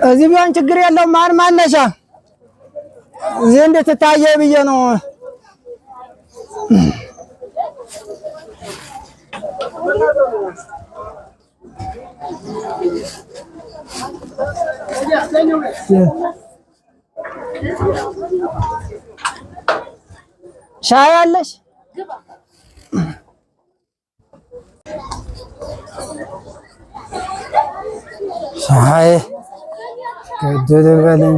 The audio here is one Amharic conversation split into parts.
እዚህ ቢሆን ችግር የለውም። ማን ማነሻ እዚህ እንድትታየ ብዬ ነው። ሻይ አለሽ? ሻይ ገደል በለኝ።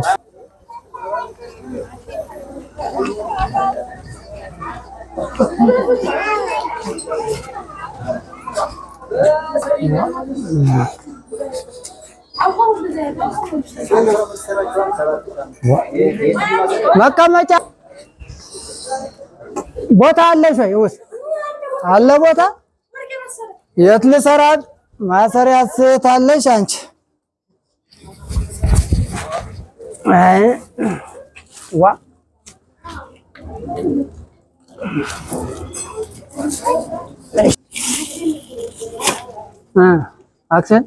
መቀመጫ ቦታ አለሽ ወይ? ውስጥ አለ ቦታ? የት ልሰራት? ማሰሪያ ሴት አለሽ አንቺ? ዋ አክሰን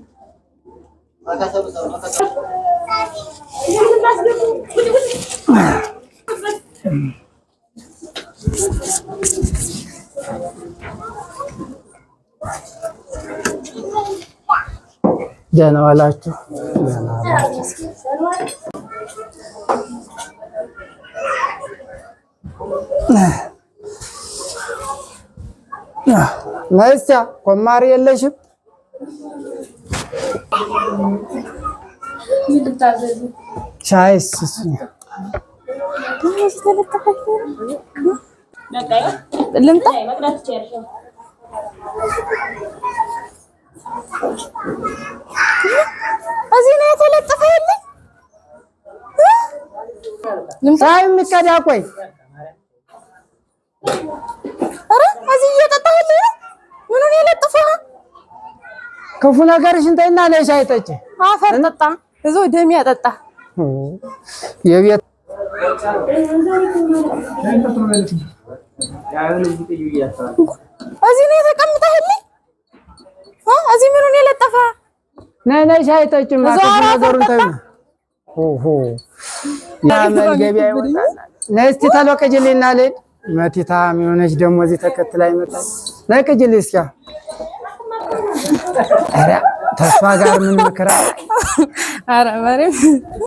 ደህና ዋላችሁ። ነስያ ኮማሪ የለሽም? ሻይስ ልምጣ እዚህ ነው የተለጠፈ ያለ ሳይ የሚቀዳ ቆይ አረ እዚህ እየጠጣህ ያለ ምን ነው የለጠፈው? ክፉ ነገርሽን ተይና ነሽ አይጠጭ አፈር ጠጣ እዚሁ ደም ያጠጣ የቤት እዚህ ነው የተቀመጠህ ያለ እዚህ ምን ነው የለጠፈ? ነይ ሻይ ጠጪ ማለት ነገሩን ተይና ኦሆ ያመል ገበያ ይወጣል። ነይ እስቲ ተለቀጅልኝና ልሂድ። መቲታ የሚሆነች ደግሞ እዚህ ተከትላ ይመጣል። ነይ ቅጅልኝ እስኪ። ኧረ ተስፋ ጋር ምን ምክራ? ኧረ ማርያም